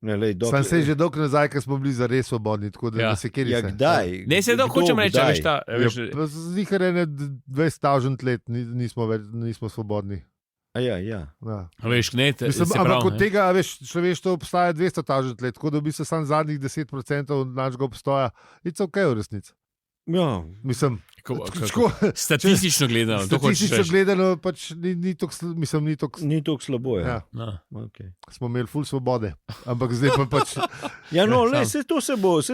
Speaker 1: Ne, lej,
Speaker 2: Sam se je že dolgo nazaj, ko smo bili zares svobodni, tako da
Speaker 3: Ja.
Speaker 2: ne se kjer
Speaker 1: Ja, kdaj?
Speaker 3: Ne, se da
Speaker 1: Kdo,
Speaker 3: hočem reči, a
Speaker 1: kdaj?
Speaker 3: veš ta, a veš,
Speaker 2: Zihar je 20.000 let, nismo svobodni.
Speaker 1: A ja.
Speaker 2: Ja.
Speaker 3: a veš, ne,
Speaker 2: Mislim,
Speaker 3: se
Speaker 2: ampak
Speaker 3: pravi,
Speaker 2: od tega, a veš, človeštvo obstaja 200.000 let, tako da bi se sam zadnjih 10% našega obstoja, it's ok v resnici.
Speaker 1: Ja,
Speaker 2: Mislim,
Speaker 3: kako, statistično gledano, to hočeš
Speaker 2: statistično
Speaker 3: reči.
Speaker 2: gledano, pač ni tako, mislim, ni tako.
Speaker 1: ni tako slabo. Ja.
Speaker 2: Ja,
Speaker 3: No.
Speaker 1: Okay.
Speaker 2: smo imeli ful svobode, ampak zdaj pa pač.
Speaker 1: Ja, no,
Speaker 3: Ja,
Speaker 1: vse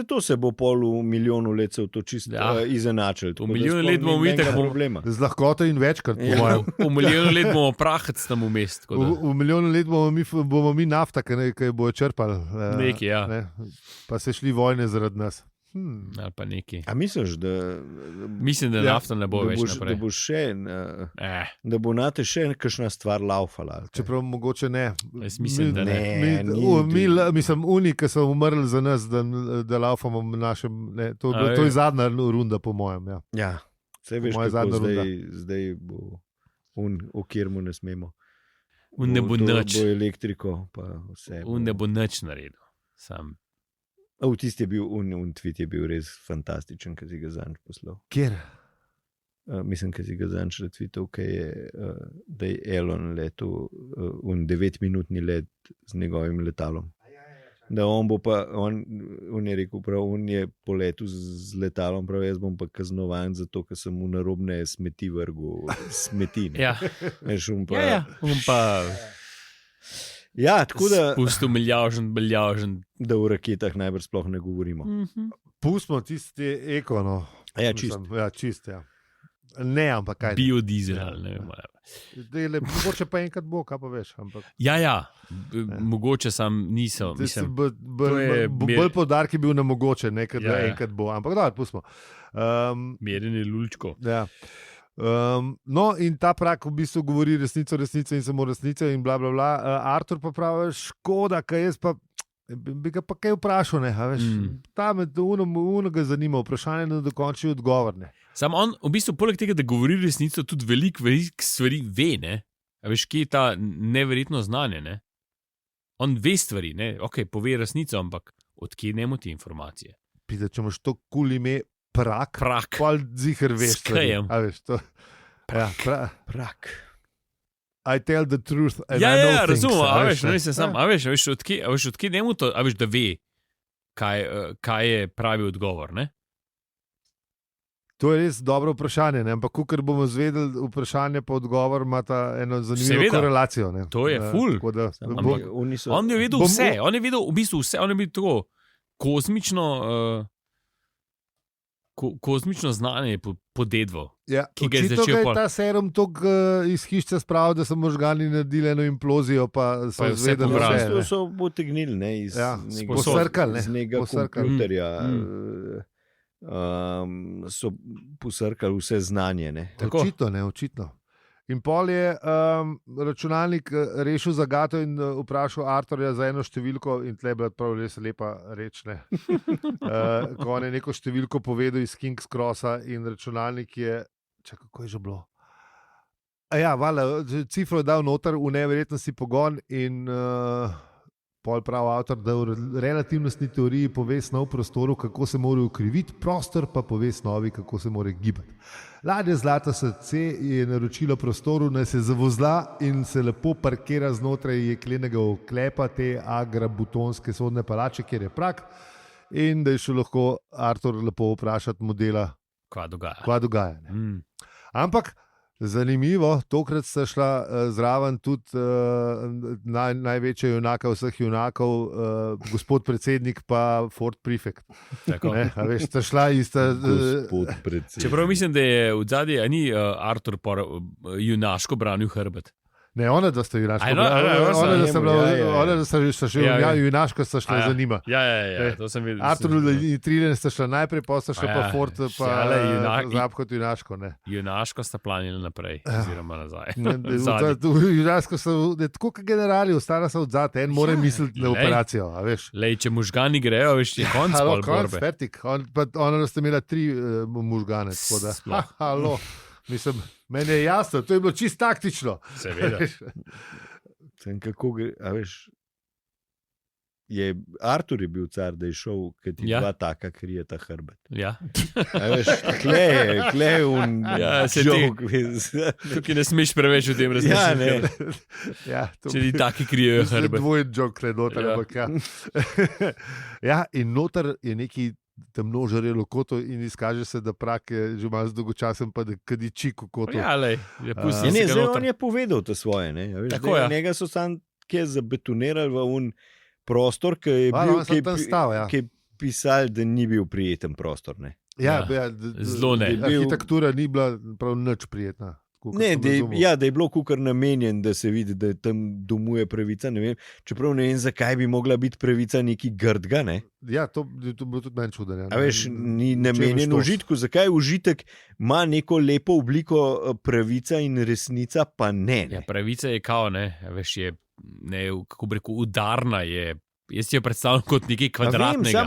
Speaker 1: to se bo pol v milijonu let se v to čisto
Speaker 3: Ja.
Speaker 1: izenačilo. tako da
Speaker 3: milijonu
Speaker 1: sploh
Speaker 3: let
Speaker 1: ni
Speaker 3: bomo
Speaker 1: nobenega
Speaker 3: itak
Speaker 1: problema.
Speaker 2: Z lahkoto in večkrat, po
Speaker 1: Ja.
Speaker 2: mojem.
Speaker 3: V milijonu let bomo prahec tam vmes. tako da.
Speaker 2: V milijonu let bomo mi nafta, ki jo bojo črpali.
Speaker 3: Nekaj, ja.
Speaker 2: Ne? Pa se šli vojne zaradi nas.
Speaker 3: Ali pa neki.
Speaker 1: A misliš, da,
Speaker 3: Mislim, da
Speaker 2: Ja,
Speaker 3: nafta ne bo
Speaker 1: da,
Speaker 3: več
Speaker 1: boš, da
Speaker 3: naprej.
Speaker 1: bo še, da bo nate še kakšna stvar laufala? ali kaj?
Speaker 2: Čeprav mogoče ne.
Speaker 3: Jaz mislim, da ne.
Speaker 2: Mislim, oni, ki so umrli za nas, da laufamo v našem. Ne, to je zadnja runda, po mojem. Ja.
Speaker 1: Ja, vse veš,
Speaker 2: moja
Speaker 1: kako
Speaker 2: zadnja
Speaker 1: zdaj bo o kjer mu ne smemo.
Speaker 3: Un ne bo nič.
Speaker 1: Bo elektriko, pa vse.
Speaker 3: Un ne bo nič naredil. Sam.
Speaker 1: Tisti je bil, tweet je bil res fantastičen, ki si ga zanj poslal.
Speaker 2: Kjer?
Speaker 1: Mislim, ki si ga zanj retweetal, da je Elon letel 9-minutni let z njegovim letalom. Da on bo pa, on je rekel, prav, on je poletel z letalom, prav jaz bom pa kaznovan zato, ker sem mu narobne smeti vrgel, smeti. Ne.
Speaker 3: Ja,
Speaker 1: Veš, on pa,
Speaker 3: ja. On pa
Speaker 1: ja, tako da,
Speaker 3: spustil milijavžen.
Speaker 1: da v raketah najbrž sploh ne govorimo.
Speaker 2: Pustimo tisti eko. No.
Speaker 1: Ja, čist.
Speaker 2: Mislim, ja, čist, ja. Ne, ampak kaj.
Speaker 3: Biodizel, ali ne vem.
Speaker 2: Mogoče pa enkrat bo, kaj pa veš. Ampak,
Speaker 3: Ja. Mogoče sam nisem. Mislim, to je
Speaker 2: bolj poudarek je bil na mogoče, ne kad
Speaker 3: Ja, ja.
Speaker 2: enkrat bo. Ampak da, pustimo.
Speaker 3: merjenje lulčko.
Speaker 2: Ja. No, in ta prak v bistvu govori resnico in samo resnico, in bla, bla, bla. Artur pa pravi, škoda, kaj jaz pa bi ga pa kaj vprašal. Ne, a veš, ta med unoga zanima, vprašanje na dokončni odgovor. Ne.
Speaker 3: Sam on, v bistvu, poleg tega, da govori resnico, tudi veliko stvari ve. Ne? A veš, kje je ta neverjetno znanje? Ne? On ve stvari, ne? Ok, pove resnico, ampak odkje njemu te informacije?
Speaker 2: Pisa, če imaš to kul ime prak,
Speaker 3: Prak.
Speaker 2: pa ziher veš. stvari.
Speaker 3: Skrejem.
Speaker 2: A veš, to. Ja,
Speaker 1: Prak.
Speaker 2: I tell the truth. And
Speaker 3: Ja,
Speaker 2: I know
Speaker 3: ja,
Speaker 2: things,
Speaker 3: razumem, a veš,
Speaker 2: ne.
Speaker 3: ne se sam, a veš, odkje njemu to, a veš, da ve, kaj je pravi odgovor, ne?
Speaker 2: To je res dobro vprašanje, ne? Ampak ker bomo zvedeli, vprašanje pa odgovor imata eno zanimivo
Speaker 3: Seveda.
Speaker 2: korelacijo. Ne?
Speaker 3: To je ful.
Speaker 2: Tako da,
Speaker 3: Ampak
Speaker 1: Oni so,
Speaker 3: On je vedel
Speaker 2: Bom-
Speaker 3: vse, on je vedel v bistvu vse, on je bil tako kozmično znanje podedval.
Speaker 2: ja,
Speaker 3: ki ga je
Speaker 2: očitno
Speaker 3: začel
Speaker 2: ga je
Speaker 3: pol-
Speaker 2: ta serum toliko iz hišice spravil, da so možgani naredili eno implozijo, pa so
Speaker 3: Pa je vse
Speaker 2: zvedeli
Speaker 3: pobrali.
Speaker 2: vse. ne.
Speaker 1: so potegnili ne, iz
Speaker 2: Ja,
Speaker 1: nekega-
Speaker 2: posrkali, ne.
Speaker 1: iz nekega
Speaker 2: Posrkali.
Speaker 1: kompjuterja.
Speaker 3: Mm.
Speaker 1: So posrkali vse znanje. Ne.
Speaker 3: Tako.
Speaker 2: Očitno. In pol je računalnik rešil zagato in vprašal Arturja za eno številko, in tle je bila prav res lepa reč. Ko on je neko številko povedal iz King's Crossa, in računalnik je, čakaj, kako je že bilo? Ja, cifro je dal noter v neverjetnosti pogon, in pol prav avtor, da v relativnostni teoriji pove snov prostoru, kako se mora ukriviti, prostor pa pove snovi, kako se mora gibati. Ladja Zlato srce je naročilo prostoru, naj se zavozla in se lepo parkira znotraj jeklenega oklepa te agrabutonske sodne palače, kjer je prak, in da je šel lahko Artur lepo vprašati modela, kva dogaja. Ampak zanimivo, tokrat sta šla zraven tudi največja junaka vseh junakov, gospod predsednik pa Ford Prefect. Veš, sta šla ista
Speaker 1: gospod predsednik.
Speaker 3: Čeprav mislim, da je v zadnji, ni Artur junaško branil hrbet.
Speaker 2: Ne, ona da sta junaško ona da sta še junaško sta šla za njima.
Speaker 3: Ja, to sem videl.
Speaker 2: Artur in Triljen sta šla najprej, pa sta šla pa Ford pa Zapkot junaško.
Speaker 3: Junaško sta planili naprej, oziroma nazaj.
Speaker 2: Junaško sta, tako kot generali, ostala sta odzad, en mora misliti na operacijo, a veš.
Speaker 3: Lej, če možgani grejo, veš, je konc pol borbe.
Speaker 2: Fertik, ona sta imela 3 možgane, tako da, halo. Mislim, meni je jasno, to je bilo čisto taktično.
Speaker 3: Seveda.
Speaker 1: Kako gre, a veš, Artur je bil car, da je šel, ker ti dva taka krijeta hrbet.
Speaker 3: Ja.
Speaker 1: A veš, kle je un žog.
Speaker 3: Tukaj ne smeš preveč o tem razmišljati. Če ti taki krijejo hrbet.
Speaker 2: Dvojen žog kle noter, ampak ja. Ja, in noter je neki temno žarelo koto in izkaže se, da prak je že malo dolgočasen, pa da kadi čik v kotu.
Speaker 3: Ja, lej, je pustil se ga
Speaker 1: noter.
Speaker 3: noter.
Speaker 1: On je povedal to svoje, ne? Veš,
Speaker 3: tako, ja.
Speaker 1: Njega so sam kje zabetonirali v un prostor, ki je bil, ki je pisal, da ni bil prijeten prostor, ne?
Speaker 2: Ja,
Speaker 3: zelo ne.
Speaker 2: Arhitektura ni bila prav nič prijetna.
Speaker 1: Ne, da je bilo kukar namenjen, da se vidi, da tam domuje pravica, ne vem. Čeprav ne vem, zakaj bi mogla biti pravica neki grdga, ne?
Speaker 2: Ja, to bi bilo tudi meni čudno.
Speaker 1: A veš, ni namenjen užitku. Zakaj užitek ima neko lepo obliko pravica in resnica, pa ne?
Speaker 3: Ja, pravica je kao, ne, veš, je, ne, kako bi rekel, udarna je. Jaz si jo predstavljam kot nekaj kvadratnega,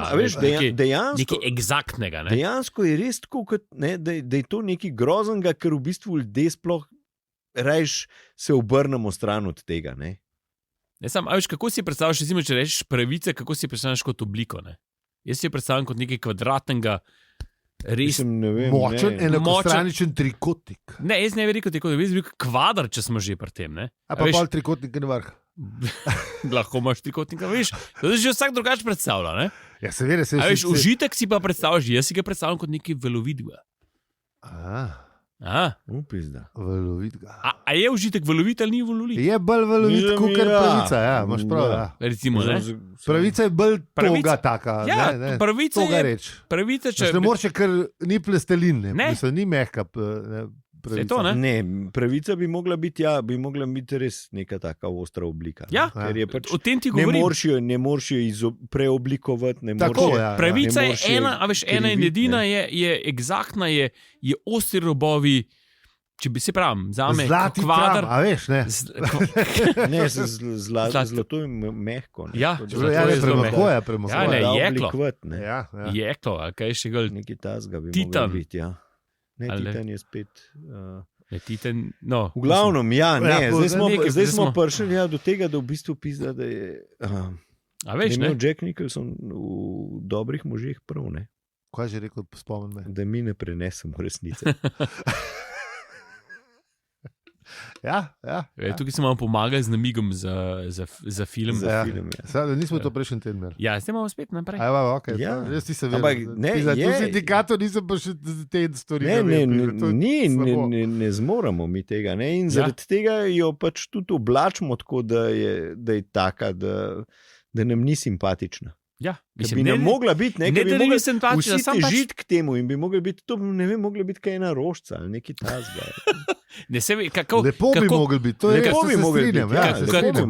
Speaker 3: nekaj eksaktnega. Ne?
Speaker 1: Dejansko je res tako, da je to nekaj groznega, ker v bistvu ljudje sploh rajš se obrnemo stran od tega. Ne?
Speaker 3: Veš, kako si predstavljaš, če rečeš pravice, kako si predstavljaš kot obliko? Ne? Jaz si jo predstavljam kot nekaj kvadratnega, res
Speaker 2: močen, enakostraničen trikotnik.
Speaker 3: Ne, jaz ne bi rekel trikotnik, jaz bi rekel kvadrat, če smo že pri tem. Ne?
Speaker 2: A pa pol trikotnik na vrh.
Speaker 3: Lahko imaš trikotnika, veš, to je že vsak drugače predstavlja, ne?
Speaker 2: Ja, seveda se
Speaker 3: veš, užitek si pa predstavljaš, jaz si ga predstavljam kot nekaj velovidga.
Speaker 1: Upizda.
Speaker 2: Velovidga.
Speaker 3: A je užitek velovit ali ni velovit?
Speaker 2: Je bolj velovit, kot pravica, ja, imaš prav. Ja.
Speaker 3: Recimo, ne?
Speaker 2: Pravica je bolj toga taka.
Speaker 3: Ja,
Speaker 2: ne,
Speaker 3: pravica
Speaker 2: toga
Speaker 3: je.
Speaker 2: Reč.
Speaker 3: Pravica, če...
Speaker 2: Ne moreš, ker ni plestelin, ne? Mislim, ni mehka.
Speaker 3: To,
Speaker 1: ne, pravica bi mogla biti, res neka taka ostra oblika.
Speaker 3: Ja,
Speaker 1: pač,
Speaker 3: o tem ti govorim.
Speaker 1: Ne moreš jo preoblikovati.
Speaker 3: Pravica je ena, a veš, ena in edina je eksaktna, je ostri robovi, če bi se pravim, zame
Speaker 2: zlati
Speaker 3: kvadr.
Speaker 2: A veš, ne?
Speaker 1: Ne, zlato je mehko.
Speaker 3: Ja,
Speaker 2: premahko je.
Speaker 3: Ja, ne, jeklo.
Speaker 2: Ja.
Speaker 3: Jeklo, a kaj še gol?
Speaker 1: Neki tasga bi mogla biti, ja. Ne, Titan je spet...
Speaker 3: Titan, no.
Speaker 1: V glavnem, ja, ne, zdaj smo prišli do tega, da v bistvu pizda, da je...
Speaker 3: A veš, ne?
Speaker 1: Jack Nicholson v Dobrih možeh prav, ne?
Speaker 2: Kaj že rekel, spomnim me?
Speaker 1: Da mi ne prenesemo resnice.
Speaker 2: Ja.
Speaker 3: Tukaj sem vam pomagal z namigom za film.
Speaker 2: Nismo to prejšnji teden.
Speaker 3: Ja, zdaj imamo spet naprej.
Speaker 2: Okay. Ja. Jaz ti se vedem. Tu sindikator nisem pa še te stvari.
Speaker 1: Ne zmoramo mi tega. Ne? In zaradi tega jo pač tudi oblačimo tako, da je taka, da nam ni simpatična.
Speaker 3: Ja,
Speaker 1: bi nam mogla biti, ne
Speaker 3: da ni simpatična,
Speaker 1: vsi težiti k temu in bi mogla biti, to ne vem, mogla biti kaj ena rožca ali neki tasga.
Speaker 2: Lepo bi mogla biti, to je
Speaker 1: lepo bi mogla biti.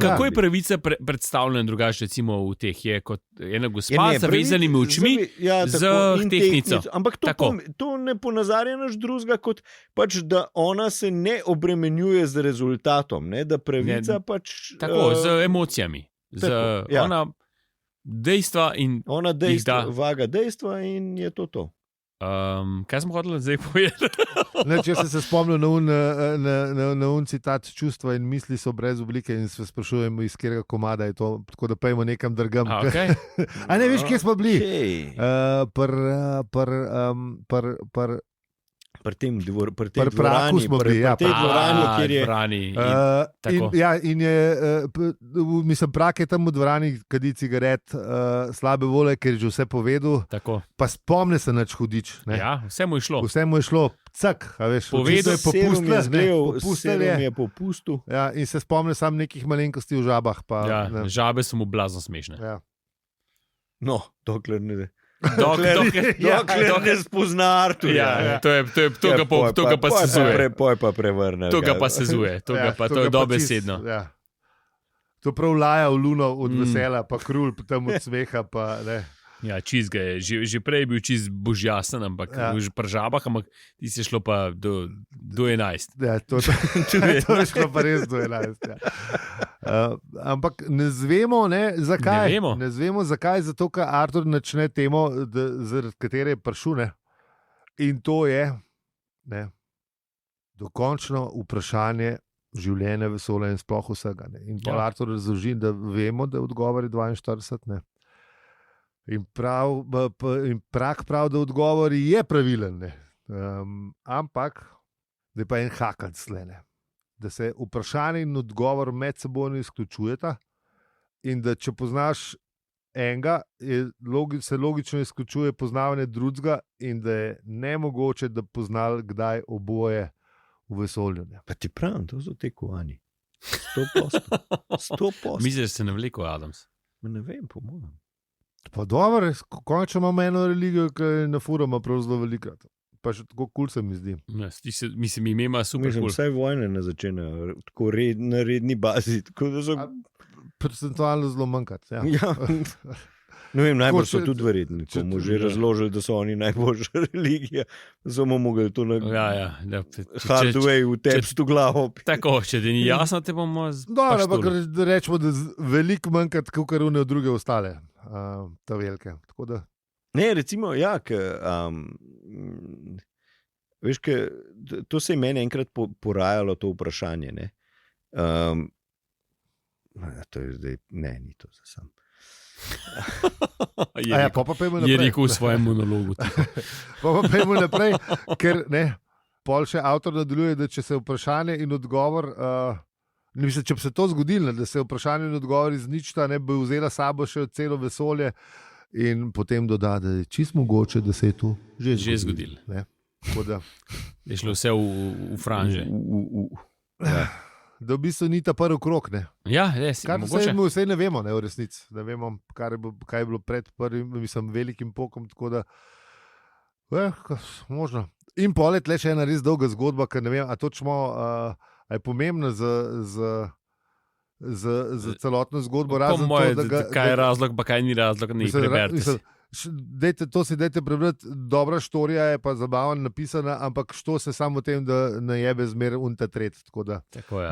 Speaker 3: Kako je pravica predstavljena drugače, recimo v teh, je kot ena gospa z zavezanimi očmi z tehnico.
Speaker 1: Ampak to ne ponazarja naš drugega, kot pač, da ona se ne obremenjuje z rezultatom, ne, da pravica pač...
Speaker 3: Tako, z emocijami. Ona dejstva in
Speaker 1: ona vaga dejstva in je to.
Speaker 3: Kaj smo hodili zdaj povedati?
Speaker 2: Ne, če sem se spomnil na un citat, čustva in misli so brez oblike in se sprašujemo, iz katerega komada je to, tako da pojmo nekam drugam.
Speaker 3: Okay.
Speaker 2: A ne veš, kje smo bili?
Speaker 1: Pri tem
Speaker 2: praku smo bili, ja.
Speaker 1: Pri tej dvorani, kjer je
Speaker 3: dvorani.
Speaker 2: Mislim, prak je tam v dvorani, kadi cigaret, slabe vole, ker je že vse povedal.
Speaker 3: Tako.
Speaker 2: Pa spomne se nač hudič. Ne?
Speaker 3: Ja, vse mu je šlo.
Speaker 2: Vse mu je šlo, cak, a veš.
Speaker 3: Povedal
Speaker 2: je popustil.
Speaker 1: je popustil.
Speaker 2: Ja, in se spomne sam nekih malenkosti v žabah. Pa,
Speaker 3: ja, žabe so mu blazno smešne.
Speaker 2: Ja.
Speaker 1: No, dokler ne.
Speaker 3: Dokler
Speaker 1: ne spozna Arturja.
Speaker 3: To ga pa sezuje.
Speaker 1: Poj pa prevrne.
Speaker 3: To ga pa sezuje. To je dobesedno.
Speaker 2: Ja. To prav laja v luno od vesela, pa krul tam od smeha. Pa,
Speaker 3: ja, čist ga je. Že prej je bil čist božjasen, ampak pri žabah, ampak ti si šlo pa do 11.
Speaker 2: Ja, to je šlo pa res do 11. Ja. Ampak ne zvemo, zakaj. Ne zvemo, zakaj, zato ker Artur načne temo, zaradi katere je prišel. In to je dokončno vprašanje življenja, vesolja in sploh vsega. In pa Artur razloži, da vemo, da je odgovor 42. In prak prav, da odgovor je pravilen. Ampak, da je pa en hakalc slene. Da se vprašanje in odgovor med seboj izključujeta in da če poznaš enega, se logično izključuje poznavanje drugega in da je nemogoče, da poznal kdaj oboje v vesolju.
Speaker 1: Pa ti pravim, to so te kovani. 100%.
Speaker 3: Misliš, da se ne vleko Adams?
Speaker 1: Ne vem, po mojem.
Speaker 2: Pa dobro, končno imamo eno religijo, ki je na furama prav zelo velikrat. Pa še tako kul se mi zdi.
Speaker 3: Mislim, ime ima super kul.
Speaker 1: Vse vojne ne začnejo tako na redni bazi.
Speaker 2: Procentualno zelo manjkrat. Ja.
Speaker 1: Ne vem, najbolj so tudi verjetni. Ko mu že razložili, da so oni najboljša religija, samo mogli to na hardway v tepstu glavo.
Speaker 3: Tako, če ti ni jasno, te bomo
Speaker 2: dobro, ampak rečemo, da veliko manjkrat, kot one druge ostale. Ta velike.
Speaker 1: Ne, recimo, ja, veš, to se je meni enkrat porajalo, to vprašanje. To je zdaj, ni to za sam.
Speaker 3: Je rekel v svojem monologu.
Speaker 2: Pa pojmo naprej, ker pol še avtor nadaljuje, da če se vprašanje in odgovor mislim, če bi se to zgodilo, da se vprašanje in odgovor izničita, bi vzela sabo še celo vesolje in potem doda, da je čisto mogoče, da se je to že
Speaker 3: zgodilo. Je šlo vse v franže.
Speaker 2: Da v bistvu ni ta prvi krok.
Speaker 3: Ja, res.
Speaker 2: Vse ne vemo, v resnici. Ne vemo, kaj je bilo pred prvim, velikim pokom. Tako da, možno. In polet le še ena res dolga zgodba, ker ne vem, a točno. Je pomembno za celotno zgodbo.
Speaker 3: Kaj je razlog, pa kaj ni razlog, ne preberite.
Speaker 2: To si dajte prebrati, dobra štorija je pa zabavno napisana, ampak što se samo v tem, da najebe zmer unta tret.
Speaker 3: Tako je.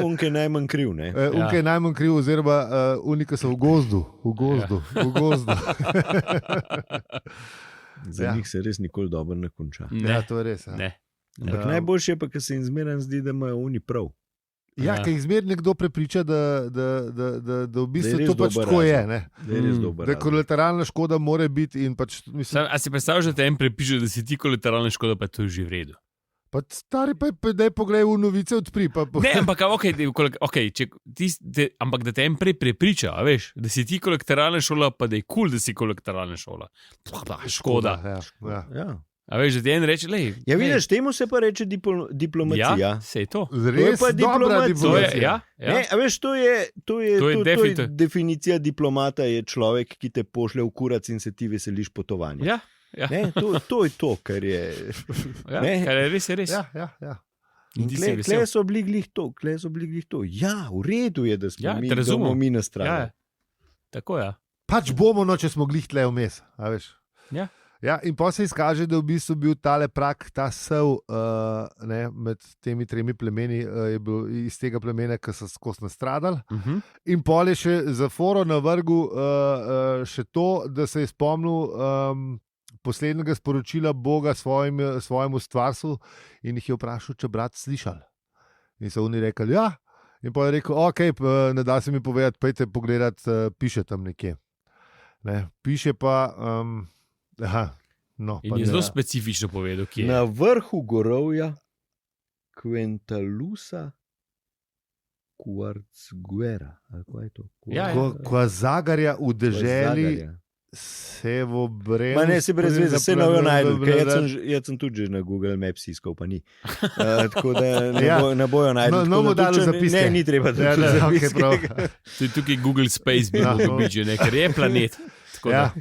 Speaker 1: Unke je najmanj kriv.
Speaker 2: Unke je najmanj kriv, oziroma unika so v gozdu.
Speaker 1: Za njih se res nikoli dobro ne konča.
Speaker 2: Ja, to je res.
Speaker 1: Ampak najboljše je pa, ker se jim zmeraj zdi, da imajo oni prav.
Speaker 2: Ja, ker jih zmeraj nekdo prepriča, da v bistvu to pač tako je.
Speaker 1: Da je res dober.
Speaker 2: Da kolateralna škoda mora biti in pač...
Speaker 3: A si predstavljaš, da te en prepiše, da si ti kolateralna škoda, pa to je že v redu?
Speaker 2: Pa stari pa daj poglej v novice odpri.
Speaker 3: Ne, ampak ampak da te en prej prepriča, veš, da si ti kolateralna šola, pa da je kul, da si kolateralna šola. Škoda.
Speaker 2: Ja.
Speaker 3: A veš, da ti en reče, lej.
Speaker 1: Ja, vidiš, temu se pa reče diplomacija.
Speaker 3: Ja, se je to.
Speaker 2: Res je
Speaker 1: diplomacija. A veš, to je definicija diplomata, je človek, ki te pošlje v kurac in se ti veseliš potovanja.
Speaker 3: Ja.
Speaker 1: To je to, kar je.
Speaker 3: Kar je res, je res.
Speaker 2: Ja.
Speaker 1: Kle so bili glih to. Ja, v redu je, da smo mi na strani.
Speaker 3: Tako je.
Speaker 2: Pač bomo, če smo glih tle vmes, a veš.
Speaker 3: Ja,
Speaker 2: in pa se izkaže, da je v bistvu bil tale prak, ta sev med temi tremi plemeni, je bil iz tega plemena, ki so skozi nastradali. In pol je še za foro na vrgu še to, da se je spomnil poslednjega sporočila Boga svojemu stvarstvu in jih je vprašal, če brat slišali. In so oni rekli, ja. In pa je rekel, ok, ne da se mi povedati, pejte pogledat, piše tam nekje. Ne, piše pa,
Speaker 3: In je zelo specifično povedal, kje je.
Speaker 1: Na vrhu gorovja Quentalusa Quartzguera. Ali je to?
Speaker 2: Zagarja v deželi se v breme.
Speaker 1: Ma ne, se brez veze, se novo najdel. Jaz sem tudi že na Google Maps iskal, pa ni. Tako da ne bojo najdel.
Speaker 2: No, mu dali zapiske.
Speaker 1: Ne, ni treba, da bi zapiske.
Speaker 3: Tukaj Google Space bi mogel biti že, ker je planet.
Speaker 2: Ja.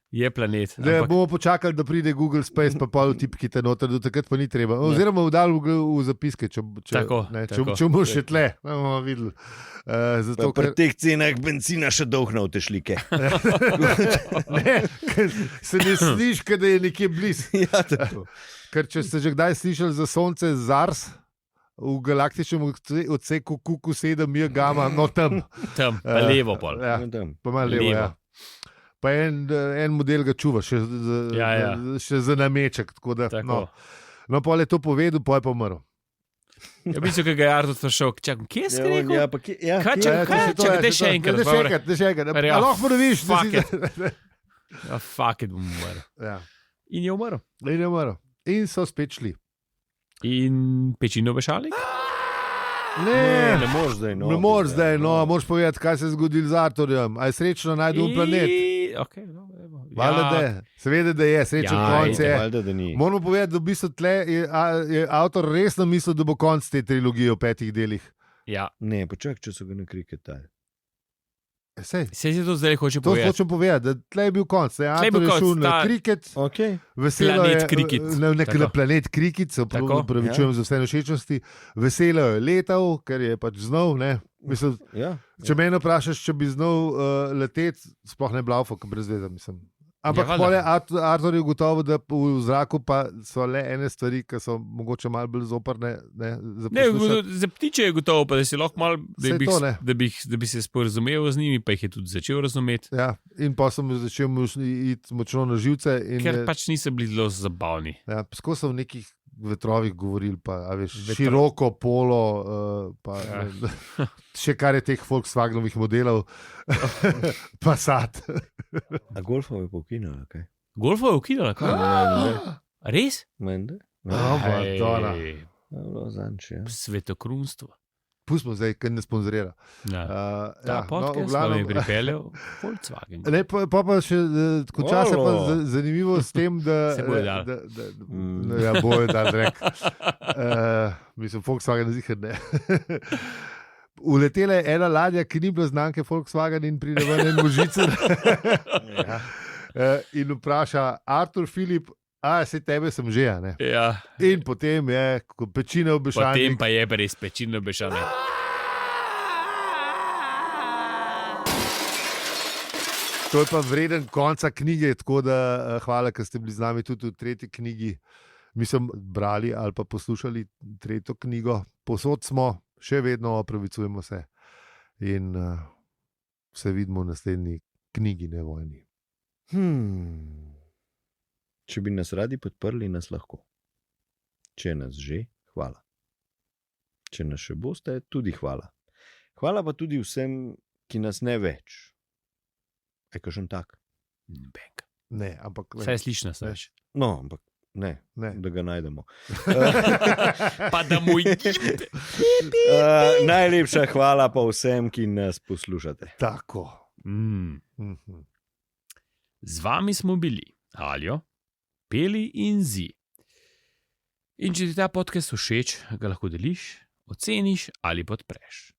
Speaker 3: Je planet.
Speaker 2: Zdaj, bomo počakali, da pride Google Space, pa pol tipkite noter, do takrat pa ni treba. Oziroma vdal v zapiske, če bomo še tle. Bomo videli.
Speaker 1: Zato, pri teh cenah benzina še dolhna v te šlike.
Speaker 2: Ne, se ne sliš, da je nekje blizu.
Speaker 1: Ja, tako.
Speaker 2: Ker če ste že kdaj slišali za sonce ZARS, v galaktičnem odseku Kuku-7 je gama, no tam.
Speaker 3: Tam, pa levo pol.
Speaker 2: Ja, pa malo levo, ja. Pa en model ga čuva, še za nameček. No, pa je to povedal, pa je pa umrl.
Speaker 3: Ja, mislim, da ga je Artur vprašal, kje si rekel?
Speaker 2: Čakaj, da še enkrat. Lahko ponoviš.
Speaker 3: Fuck it, bom umrl. In je umrl.
Speaker 2: In so spet šli.
Speaker 3: In pečino obešalik?
Speaker 2: Ne
Speaker 1: moreš zdaj.
Speaker 2: Moraš povedati, kaj se je zgodilo z Arturjem. A je srečno najdel planet? Seveda, da je srečen konc. Moramo povedati, da v bistvu tle je avtor resno mislil, da bo konc te trilogije v 5 delih.
Speaker 3: Ja.
Speaker 1: Ne, počak, če so ga na kriketali.
Speaker 3: Se je to zdaj hoče
Speaker 2: povedati? To hočem povedati, da tle je bil konc. Artur je šel na kriket. Na planet kriket, se upravičujem za vse všečnosti. Veselo je letal, ker je pač znal, ne. Mislim, če mene vprašaš, če bi znal leteti, sploh ne blavfo, brez veze, mislim. Ampak Artur je gotovo, da v zraku pa so le ene stvari, ki so mogoče malo bolj zoprne.
Speaker 3: Za ptiče je gotovo, pa da si lahko malo, da bi se sporazumel z njimi, pa jih je tudi začel razumeti.
Speaker 2: Ja, in pa sem začel iti močno na živce.
Speaker 3: Ker pač niso bili zelo zabavni.
Speaker 2: Ja, skozi so v nekih vetrovih govorili, pa široko polo, pa še kar je teh Volkswagenovih modelov, Passat.
Speaker 1: A Golfov je pa ukinila, kaj?
Speaker 3: Golfov je ukinila, kaj? Res?
Speaker 1: Mende?
Speaker 2: Madonna.
Speaker 3: Svetokrunstvo.
Speaker 2: Pustimo zdaj, ker ne sponzorira.
Speaker 3: Ta podcast vam je pripeljal Volkswagen.
Speaker 2: Pa še tako časa pa zanimivo s tem, da...
Speaker 3: Se bojo dal.
Speaker 2: Ja, bojo dal, rek. Mislim, Volkswagen zihar ne. Uletela je ena ladja, ki ni bila znamke Volkswagen in pride ven en možicer. In vpraša Artur, Filip, se tebe sem že, ne?
Speaker 3: Ja.
Speaker 2: In potem je pečina obešanik.
Speaker 3: Potem pa je res pečina obešanik.
Speaker 2: To je pa vreden konca knjige, tako da hvala, ker ste bili z nami tudi v 3. knjigi. Mi smo brali ali pa poslušali 3. knjigo. Posod smo, še vedno opravičujemo se. In se vidimo v naslednji knjigi, ne vojni.
Speaker 1: Če bi nas radi podprli, nas lahko. Če nas že, hvala. Če nas še boste, tudi hvala. Hvala pa tudi vsem, ki nas ne več. Je kakšen tak?
Speaker 2: Ne, ampak...
Speaker 3: Vse slišno se več.
Speaker 1: No, ampak ne, da ga najdemo.
Speaker 3: Pa da mu je...
Speaker 1: Najlepša hvala pa vsem, ki nas poslušate.
Speaker 2: Tako.
Speaker 3: Z vami smo bili Aljo, Peli in Zi. In če ti ta podcast všeč, ga lahko deliš, oceniš ali podpreš.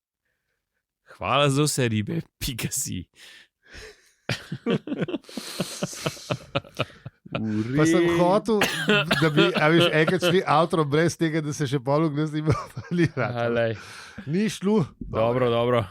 Speaker 3: Hvala za vse ribe, si.
Speaker 2: Pa sem hotel, da bi enkrat šli avtro brez tega, da se še polog ne snima. Ni šlo.
Speaker 3: Dobro.